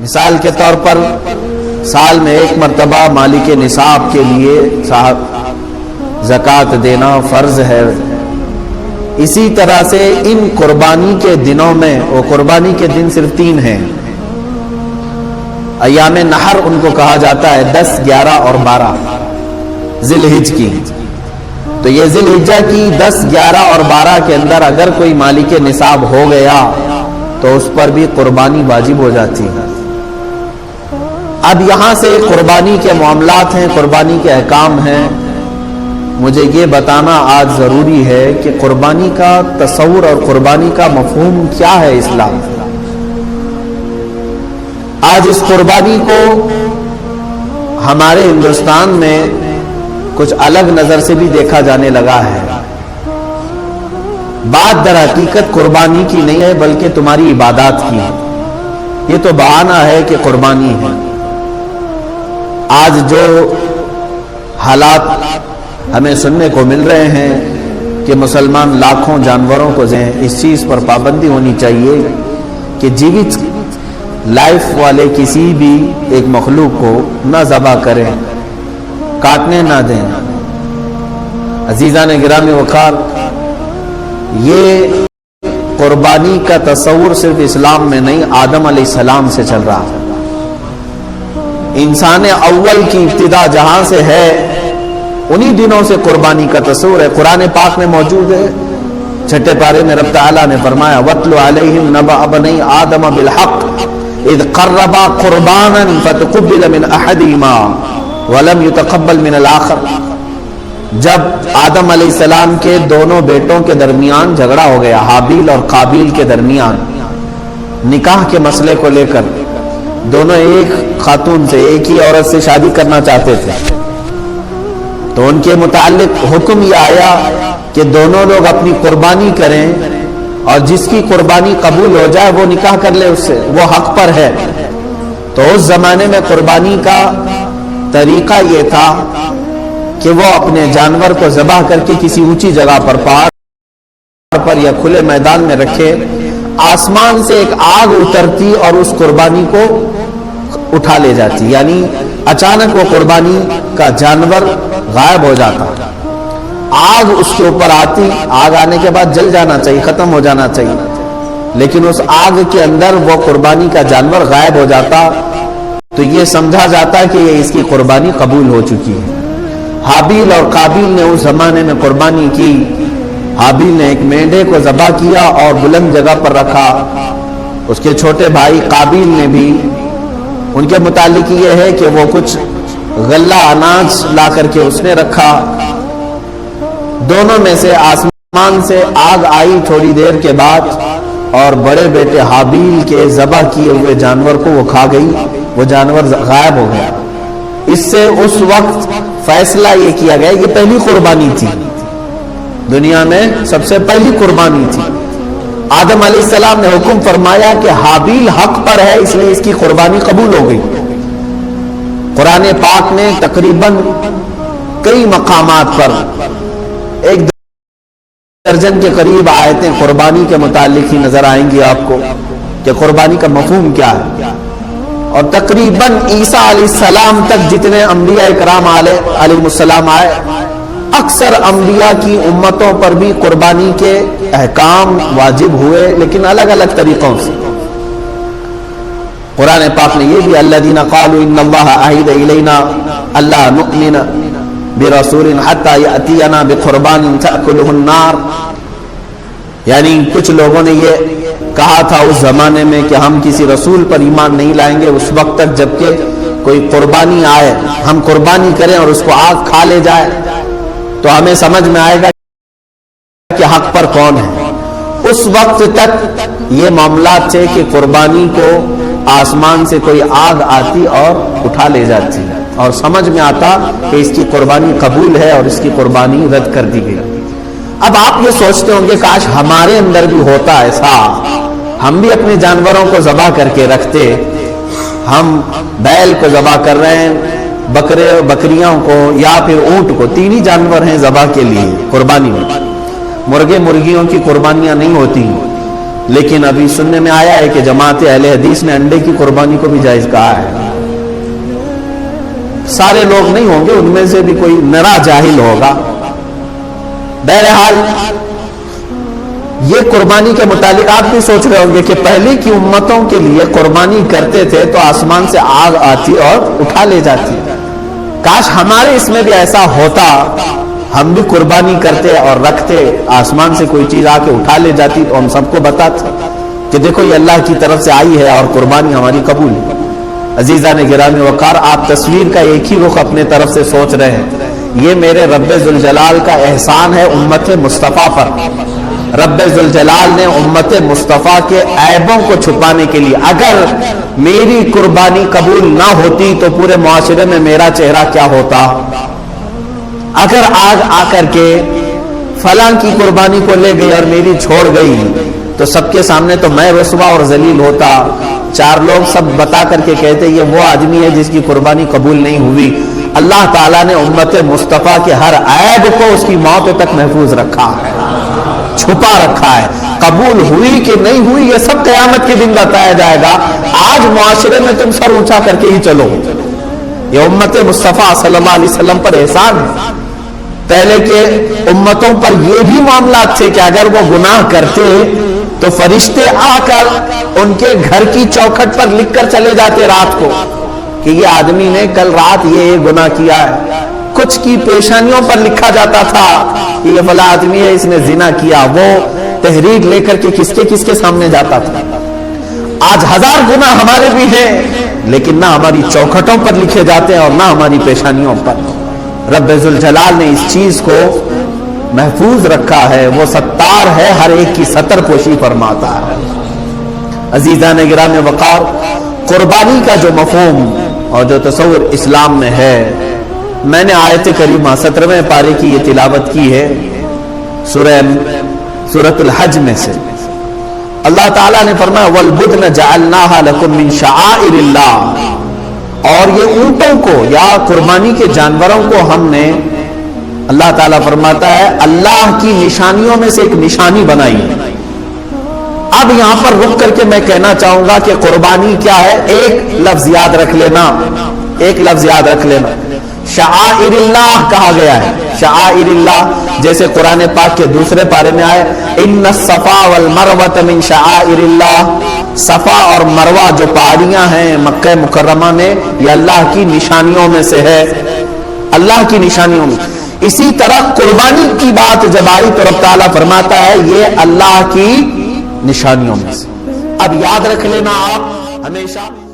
مثال کے طور پر سال میں ایک مرتبہ مالک نصاب کے لیے زکوٰۃ دینا فرض ہے، اسی طرح سے ان قربانی کے دنوں میں، وہ قربانی کے دن صرف 3 ہیں، ایام نحر ان کو کہا جاتا ہے، 10، 11 اور 12 ذی الحجہ کی۔ تو یہ ذی الحجہ کی 10، 11 اور 12 کے اندر اگر کوئی مالک نصاب ہو گیا تو اس پر بھی قربانی واجب ہو جاتی ہے۔ اب یہاں سے قربانی کے معاملات ہیں، قربانی کے احکام ہیں، مجھے یہ بتانا آج ضروری ہے کہ قربانی کا تصور اور قربانی کا مفہوم کیا ہے اسلام میں۔ آج اس قربانی کو ہمارے ہندوستان میں کچھ الگ نظر سے بھی دیکھا جانے لگا ہے۔ بات در حقیقت قربانی کی نہیں ہے بلکہ تمہاری عبادات کی ہے، یہ تو بہانہ ہے کہ قربانی ہے۔ آج جو حالات ہمیں سننے کو مل رہے ہیں کہ مسلمان لاکھوں جانوروں کو اس چیز پر پابندی ہونی چاہیے کہ جیوت لائف والے کسی بھی ایک مخلوق کو نہ ذبح کریں، کاٹنے نہ دیں۔ عزیزان گرامی وقار، یہ قربانی کا تصور صرف اسلام میں نہیں، آدم علیہ السلام سے چل رہا ہے۔ انسان اول کی ابتدا جہاں سے ہے انہی دنوں سے قربانی کا تصور ہے۔ قرآن پاک میں موجود ہے، 6 پارے میں رب تعالیٰ نے فرمایا وَاتْلُ عَلَيْهِمْ نَبَأَ بَنِي آدَمَ بِالْحَقِّ اِذْ قَرَّبَا قُرْبَانًا فَتُقُبِّلَ مِنْ أَحَدِهِمَا وَلَمْ يُتَقَبَّلْ مِنَ الْآخَرِ۔ جب آدم علیہ السلام کے دونوں بیٹوں کے درمیان جھگڑا ہو گیا، حابیل اور قابیل کے درمیان، نکاح کے مسئلے کو لے کر، دونوں ایک خاتون سے، ایک ہی عورت سے شادی کرنا چاہتے تھے، تو ان کے متعلق حکم یہ آیا کہ دونوں لوگ اپنی قربانی کریں اور جس کی قربانی قبول ہو جائے وہ نکاح کر لے اس سے، وہ حق پر ہے۔ تو اس زمانے میں قربانی کا طریقہ یہ تھا کہ وہ اپنے جانور کو ذبح کر کے کسی اونچی جگہ پر، پہاڑ پر یا کھلے میدان میں رکھے، آسمان سے ایک آگ اترتی اور اس قربانی کو اٹھا لے جاتی، یعنی اچانک وہ قربانی کا جانور غائب ہو جاتا، آگ اس کے اوپر آتی، آگ آنے کے بعد جل جانا چاہیے، ختم ہو جانا چاہیے، لیکن اس آگ کے اندر وہ قربانی کا جانور غائب ہو جاتا، تو یہ سمجھا جاتا کہ یہ اس کی قربانی قبول ہو چکی ہے۔ حابیل اور قابیل نے اس زمانے میں قربانی کی، حابیل نے ایک مینڈے کو ذبح کیا اور بلند جگہ پر رکھا، اس کے چھوٹے بھائی قابیل نے بھی، ان کے متعلق یہ ہے کہ وہ کچھ غلہ اناج لا کر کے اس نے رکھا، دونوں میں سے آسمان سے آگ آئی تھوڑی دیر کے بعد اور بڑے بیٹے حابیل کے ذبح کیے ہوئے جانور کو وہ کھا گئی، وہ جانور غائب ہو گیا۔ اس سے اس وقت فیصلہ یہ کیا گیا، یہ پہلی قربانی تھی دنیا میں، سب سے پہلی قربانی تھی۔ آدم علیہ السلام نے حکم فرمایا کہ حابیل حق پر ہے، اس لیے اس کی قربانی قبول ہو گئی۔ قرآن پاک نے تقریباً کئی مقامات پر 1 درجن کے قریب آیتیں قربانی کے متعلق ہی نظر آئیں گی آپ کو کہ قربانی کا مفہوم کیا ہے، اور تقریباً عیسیٰ علیہ السلام تک جتنے انبیاء اکرام علیہ السلام آئے، اکثر انبیاء کی امتوں پر بھی قربانی کے احکام واجب ہوئے، لیکن الگ الگ طریقوں سے۔ قرآن پاک نے یہ بھی الذین قالوا ان اللہ عہد الینا الا نؤمن برسول حتی یأتینا بقربان تأکلہ النار، یعنی کچھ لوگوں نے یہ کہا تھا اس زمانے میں کہ ہم کسی رسول پر ایمان نہیں لائیں گے اس وقت تک جب کہ کوئی قربانی آئے، ہم قربانی کریں اور اس کو آگ کھا لے جائے تو ہمیں سمجھ میں آئے گا کہ حق پر کون ہے۔ اس وقت تک یہ معاملات تھے کہ قربانی کو آسمان سے کوئی آگ آتی اور اٹھا لے جاتی اور سمجھ میں آتا کہ اس کی قربانی قبول ہے اور اس کی قربانی رد کر دی گئی۔ اب آپ یہ سوچتے ہوں گے کاش ہمارے اندر بھی ہوتا ایسا، ہم بھی اپنے جانوروں کو ذبح کر کے رکھتے، ہم بیل کو ذبح کر رہے ہیں، بکریوں کو یا پھر اونٹ کو، 3 ہی جانور ہیں ذبح کے لیے قربانی میں، مرغے مرغیوں کی قربانیاں نہیں ہوتی، لیکن ابھی سننے میں آیا ہے کہ جماعت اہل حدیث نے انڈے کی قربانی کو بھی جائز کہا ہے۔ سارے لوگ نہیں ہوں گے، ان میں سے بھی کوئی نرا جاہل ہوگا۔ بہرحال یہ قربانی کے متعلق آپ بھی سوچ رہے ہوں گے کہ پہلے کی امتوں کے لیے قربانی کرتے تھے تو آسمان سے آگ آتی اور اٹھا لے جاتی۔ کاش ہمارے اس میں بھی ایسا ہوتا، ہم بھی قربانی کرتے اور رکھتے، آسمان سے کوئی چیز آ کے اٹھا لے جاتی تو ہم سب کو بتاتے کہ دیکھو یہ اللہ کی طرف سے آئی ہے اور قربانی ہماری قبول ہے۔ عزیزان گرامی وقار، آپ تصویر کا ایک ہی رخ اپنے طرف سے سوچ رہے ہیں، یہ میرے رب ذوالجلال کا احسان ہے امت مصطفیٰ پر۔ رب ذوالجلال نے امت مصطفیٰ کے عیبوں کو چھپانے کے لیے، اگر میری قربانی قبول نہ ہوتی تو پورے معاشرے میں میرا چہرہ کیا ہوتا؟ اگر آگ آ کر کے فلاں کی قربانی کو لے گئی اور میری چھوڑ گئی تو سب کے سامنے تو میں رسوا اور ذلیل ہوتا، چار لوگ سب بتا کر کے کہتے یہ وہ آدمی ہے جس کی قربانی قبول نہیں ہوئی۔ اللہ تعالیٰ نے امت مصطفیٰ کے ہر عیب کو اس کی موت تک محفوظ رکھا ہے، چھپا رکھا ہے۔ قبول ہوئی کہ نہیں ہوئی یہ سب قیامت کے دن بتایا جائے گا۔ آج معاشرے میں تم سر اونچا کر کے ہی چلو، یہ امت مصطفیٰ صلی اللہ علیہ وسلم پر احسان ہے۔ پہلے کے امتوں پر یہ بھی معاملات تھے کہ اگر وہ گناہ کرتے تو فرشتے آ کر ان کے گھر کی چوکھٹ پر لکھ کر چلے جاتے رات کو کہ یہ آدمی نے کل رات یہ گناہ کیا ہے۔ کچھ کی پیشانیوں پر لکھا جاتا تھا کہ یہ فلاں آدمی ہے، اس نے زنا کیا۔ وہ تحریر لے کر کے کس کے سامنے جاتا تھا۔ آج ہزار گناہ ہمارے بھی ہیں لیکن نہ ہماری چوکھٹوں پر لکھے جاتے ہیں اور نہ ہماری پیشانیوں پر۔ رب ذوالجلال نے اس چیز کو محفوظ رکھا ہے، وہ ستار ہے، ہر ایک کی ستر پوشی فرماتا ہے۔ عزیزان گرامی وقار، قربانی کا جو مفہوم اور جو تصور اسلام میں ہے، میں نے آیت کریمہ 17ویں پارے کی یہ تلاوت کی ہے سورۃ الحج میں سے۔ اللہ تعالیٰ نے فرمایا وَالْبُدْنَ جَعَلْنَاهَا لَكُم مِّن شَعَائِرِ اللَّهِ، اور یہ اونٹوں کو یا قربانی کے جانوروں کو ہم نے، اللہ تعالیٰ فرماتا ہے، اللہ کی نشانیوں میں سے ایک نشانی بنائی۔ اب یہاں پر رک کر کے میں کہنا چاہوں گا کہ قربانی کیا ہے، ایک لفظ یاد رکھ لینا، ایک لفظ یاد رکھ لینا، شعائر اللہ کہا گیا ہے۔ شعائر اللہ جیسے قرآن پاک کے دوسرے پارے میں آئے ان الصفا والمروہ من شعائر اللہ، صفا اور مروہ جو پہاڑیاں ہیں مکہ مکرمہ میں، یہ اللہ کی نشانیوں میں سے ہے، اللہ کی نشانیوں میں۔ اسی طرح قربانی کی بات جب آئی تو رب تعالیٰ فرماتا ہے یہ اللہ کی نشانیوں میں سے۔ اب یاد رکھ لینا آپ ہمیشہ